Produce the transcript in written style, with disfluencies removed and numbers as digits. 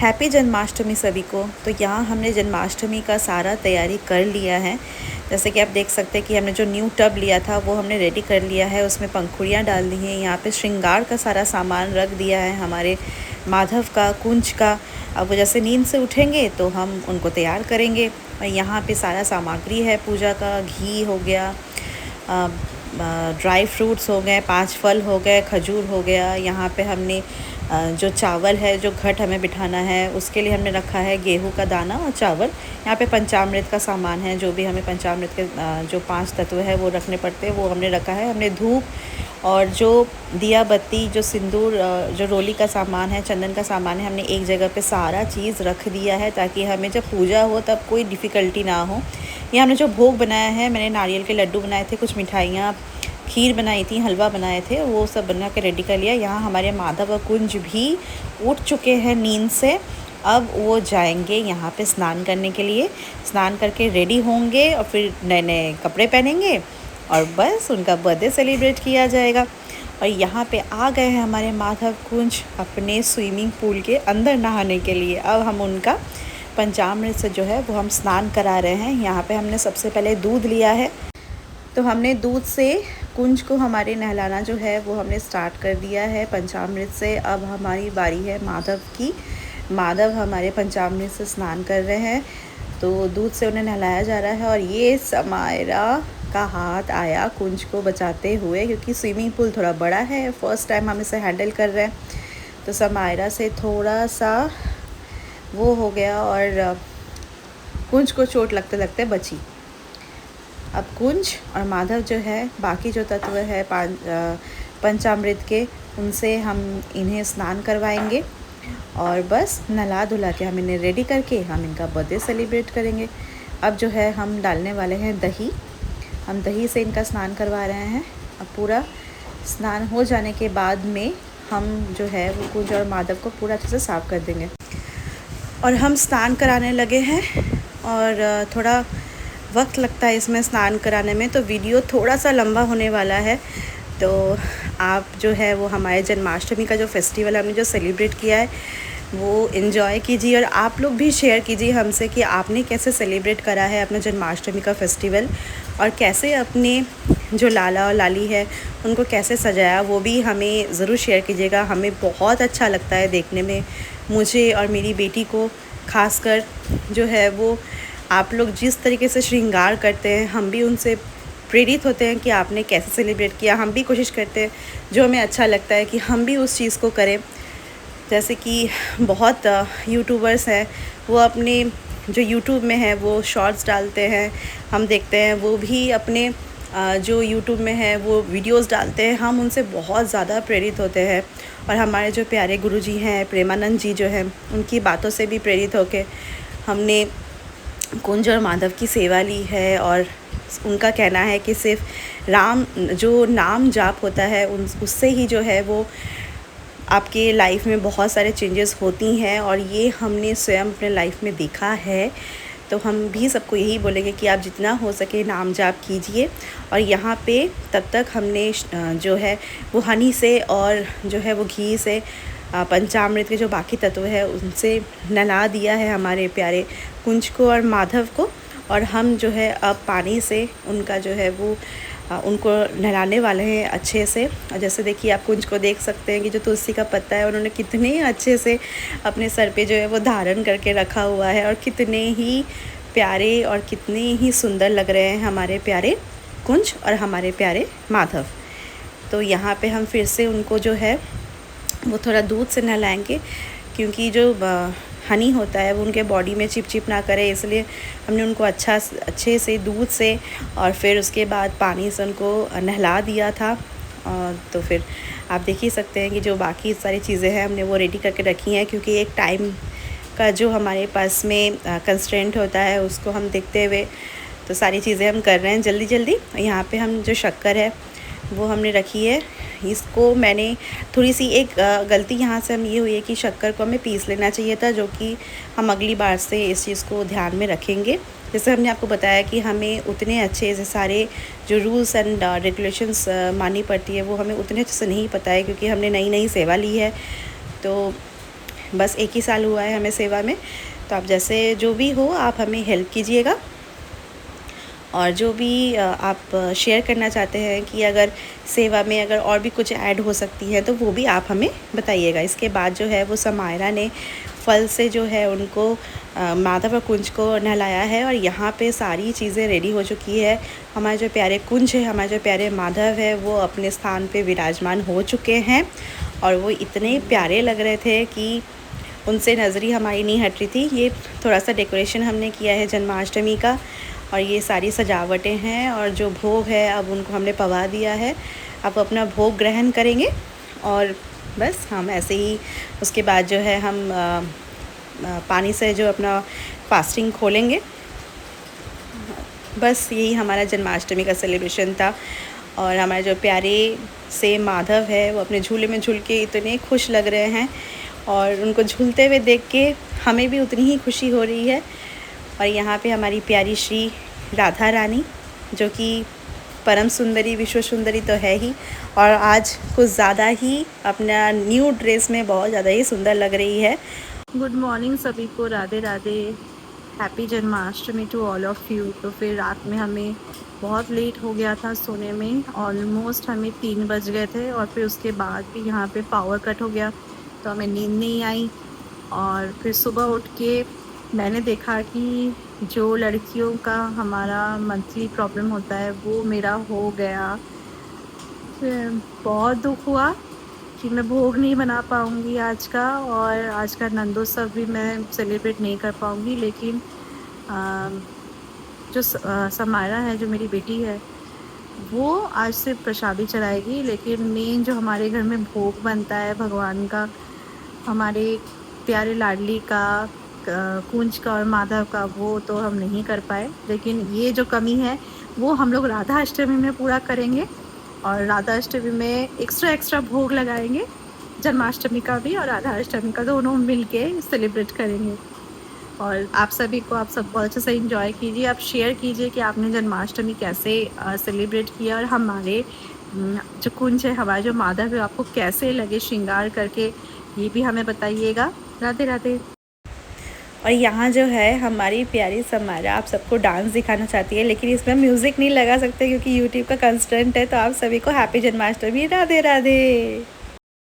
Happy Janmashtami सभी को। तो यहाँ हमने जन्माष्टमी का सारा तैयारी कर लिया है। जैसे कि आप देख सकते हैं कि हमने जो न्यू टब लिया था वो हमने रेडी कर लिया है, उसमें पंखुड़ियाँ डाल दी हैं। यहाँ पे श्रृंगार का सारा सामान रख दिया है हमारे माधव का, कुंज का। अब वो जैसे नींद से उठेंगे तो हम उनको तैयार करेंगे। और यहाँ पे सारा सामग्री है पूजा का, घी हो गया, ड्राई फ्रूट्स हो गए, 5 फल हो गए, खजूर हो गया। यहाँ पे हमने जो चावल है, जो घट हमें बिठाना है उसके लिए हमने रखा है गेहूं का दाना और चावल। यहाँ पे पंचामृत का सामान है, जो भी हमें पंचामृत के जो 5 तत्व है वो रखने पड़ते हैं, वो हमने रखा है। हमने धूप और जो दिया बत्ती, जो सिंदूर, जो रोली का सामान है, चंदन का सामान है, हमने एक जगह पे सारा चीज़ रख दिया है ताकि हमें जब पूजा हो तब कोई डिफ़िकल्टी ना हो। ये हमने जो भोग बनाया है, मैंने नारियल के लड्डू बनाए थे, कुछ मिठाइयाँ, खीर बनाई थी, हलवा बनाए थे, वो सब बना के रेडी कर लिया। यहाँ हमारे माधव और कुंज भी उठ चुके हैं नींद से। अब वो जाएंगे यहाँ पे स्नान करने के लिए। स्नान करके रेडी होंगे और फिर नए नए कपड़े पहनेंगे और बस उनका बर्थडे सेलिब्रेट किया जाएगा। और यहाँ पे आ गए हैं हमारे माधव कुंज अपने स्विमिंग पूल के अंदर नहाने के लिए। अब हम उनका पंचामृत से जो है वो हम स्नान करा रहे हैं। यहाँ पे हमने सबसे पहले दूध लिया है, तो हमने दूध से कुंज को हमारे नहलाना जो है वो हमने स्टार्ट कर दिया है पंचामृत से। अब हमारी बारी है माधव की। माधव हमारे पंचामृत से स्नान कर रहे हैं, तो दूध से उन्हें नहलाया जा रहा है। और ये समायरा का हाथ आया कुंज को बचाते हुए, क्योंकि स्विमिंग पूल थोड़ा बड़ा है, फर्स्ट टाइम हम इसे हैंडल कर रहे हैं, तो समायरा से थोड़ा सा वो हो गया और कुंज को चोट लगते लगते बची। अब कुंज और माधव जो है, बाकी जो तत्व है पंचामृत के, उनसे हम इन्हें स्नान करवाएंगे और बस नला धुला के हम इन्हें रेडी करके हम इनका बर्थडे सेलिब्रेट करेंगे। अब जो है हम डालने वाले हैं दही। हम दही से इनका स्नान करवा रहे हैं। अब पूरा स्नान हो जाने के बाद में हम जो है वो कुंज और माधव को पूरा अच्छे से साफ़ कर देंगे। और हम स्नान कराने लगे हैं और थोड़ा वक्त लगता है इसमें स्नान कराने में, तो वीडियो थोड़ा सा लंबा होने वाला है। तो आप जो है वो हमारे जन्माष्टमी का जो फेस्टिवल हमने जो सेलिब्रेट किया है वो एंजॉय कीजिए, और आप लोग भी शेयर कीजिए हमसे कि आपने कैसे सेलिब्रेट करा है अपना जन्माष्टमी का फेस्टिवल, और कैसे अपने जो लाला और लाली है उनको कैसे सजाया, वो भी हमें ज़रूर शेयर कीजिएगा। हमें बहुत अच्छा लगता है देखने में, मुझे और मेरी बेटी को खासकर जो है वो। आप लोग जिस तरीके से श्रृंगार करते हैं, हम भी उनसे प्रेरित होते हैं कि आपने कैसे सेलिब्रेट किया। हम भी कोशिश करते हैं, जो हमें अच्छा लगता है कि हम भी उस चीज़ को करें। जैसे कि बहुत यूट्यूबर्स हैं, वो अपने जो यूट्यूब में है वो शॉर्ट्स डालते हैं, हम देखते हैं। वो भी अपने जो यूट्यूब में है वो वीडियोस डालते हैं, हम उनसे बहुत ज़्यादा प्रेरित होते हैं। और हमारे जो प्यारे गुरुजी हैं प्रेमानंद जी जो हैं, उनकी बातों से भी प्रेरित होकर हमने कुंज और माधव की सेवा ली है। और उनका कहना है कि सिर्फ राम जो नाम जाप होता है उससे ही जो है वो आपके लाइफ में बहुत सारे चेंजेस होती हैं, और ये हमने स्वयं अपने लाइफ में देखा है। तो हम भी सबको यही बोलेंगे कि आप जितना हो सके नाम जाप कीजिए। और यहाँ पे तब तक हमने जो है वो हनी से और जो है वो घी से पंचामृत के जो बाकी तत्व है उनसे नला दिया है हमारे प्यारे कुंज को और माधव को। और हम जो है अब पानी से उनका जो है वो उनको नहलाने वाले हैं अच्छे से। और जैसे देखिए, आप कुंज को देख सकते हैं कि जो तुलसी का पत्ता है उन्होंने कितने अच्छे से अपने सर पे जो है वो धारण करके रखा हुआ है, और कितने ही प्यारे और कितने ही सुंदर लग रहे हैं हमारे प्यारे कुंज और हमारे प्यारे माधव। तो यहाँ पे हम फिर से उनको जो है वो थोड़ा दूध से नहलाएंगे, क्योंकि जो हनी होता है वो उनके बॉडी में चिप ना करे, इसलिए हमने उनको अच्छे से दूध से और फिर उसके बाद पानी से उनको नहला दिया था। तो फिर आप देख ही सकते हैं कि जो बाकी सारी चीज़ें हैं हमने वो रेडी करके रखी हैं, क्योंकि एक टाइम का जो हमारे पास में कंस्ट्रेंट होता है उसको हम देखते हुए तो सारी चीज़ें हम कर रहे हैं जल्दी जल्दी। यहाँ पे हम जो शक्कर है वो हमने रखी है। इसको मैंने थोड़ी सी एक गलती यहाँ से हम ये हुई है कि शक्कर को हमें पीस लेना चाहिए था, जो कि हम अगली बार से इस चीज़ को ध्यान में रखेंगे। जैसे हमने आपको बताया कि हमें उतने अच्छे से सारे जो रूल्स एंड रेगुलेशंस माननी पड़ती है वो हमें उतने अच्छे से नहीं पता है, क्योंकि हमने नई नई सेवा ली है। तो बस 1 ही साल हुआ है हमें सेवा में। तो आप जैसे जो भी हो आप हमें हेल्प कीजिएगा, और जो भी आप शेयर करना चाहते हैं कि अगर सेवा में अगर और भी कुछ ऐड हो सकती है तो वो भी आप हमें बताइएगा। इसके बाद जो है वो समायरा ने फल से जो है उनको माधव और कुंज को नहलाया है, और यहाँ पे सारी चीज़ें रेडी हो चुकी है। हमारे जो प्यारे कुंज है, हमारे जो प्यारे माधव है, वो अपने स्थान पे विराजमान हो चुके हैं, और वो इतने प्यारे लग रहे थे कि उनसे नज़री हमारी नहीं हट रही थी। ये थोड़ा सा डेकोरेशन हमने किया है जन्माष्टमी का, और ये सारी सजावटें हैं, और जो भोग है अब उनको हमने पवा दिया है। अब अपना भोग ग्रहण करेंगे, और बस हम ऐसे ही उसके बाद जो है हम पानी से जो अपना फास्टिंग खोलेंगे। बस यही हमारा जन्माष्टमी का सेलिब्रेशन था। और हमारे जो प्यारे से माधव है वो अपने झूले में झूल के इतने खुश लग रहे हैं, और उनको झूलते हुए देख के हमें भी उतनी ही खुशी हो रही है। और यहाँ पे हमारी प्यारी श्री राधा रानी, जो कि परम सुंदरी विश्व सुंदरी तो है ही, और आज कुछ ज़्यादा ही अपना न्यू ड्रेस में बहुत ज़्यादा ही सुंदर लग रही है। गुड मॉर्निंग सभी को, Radhe Radhe, happy Janmashtami to all of you. तो फिर रात में हमें बहुत लेट हो गया था सोने में, ऑलमोस्ट हमें 3 बज गए थे, और फिर उसके बाद भी यहाँ पे पावर कट हो गया तो हमें नींद नहीं आई। और फिर सुबह उठ के मैंने देखा कि जो लड़कियों का हमारा मंथली प्रॉब्लम होता है वो मेरा हो गया। फिर बहुत दुख हुआ कि मैं भोग नहीं बना पाऊँगी आज का, और आज का नंदोत्सव भी मैं सेलिब्रेट नहीं कर पाऊँगी। लेकिन जो समायरा है, जो मेरी बेटी है, वो आज से प्रसादी चढ़ाएगी। लेकिन मेन जो हमारे घर में भोग बनता है भगवान का, हमारे प्यारे लाडली का, कुंज का और माधव का, वो तो हम नहीं कर पाए। लेकिन ये जो कमी है वो हम लोग राधा अष्टमी में पूरा करेंगे, और राधा अष्टमी में एक्स्ट्रा भोग लगाएंगे। जन्माष्टमी का भी और राधा अष्टमी का दोनों मिल के सेलिब्रेट करेंगे। और आप सभी को, आप सब बहुत अच्छे से इंजॉय कीजिए। आप शेयर कीजिए कि आपने जन्माष्टमी कैसे सेलिब्रेट किया, और हमारे जो कुंज है, हमारे जो माधव है, आपको कैसे लगे श्रृंगार करके, ये भी हमें बताइएगा। राधे राधे। और यहाँ जो है हमारी प्यारी समायरा आप सबको डांस दिखाना चाहती है, लेकिन इसमें म्यूज़िक नहीं लगा सकते क्योंकि यूट्यूब का कंस्ट्रेंट है। तो आप सभी को हैप्पी जन्माष्टमी, राधे राधे।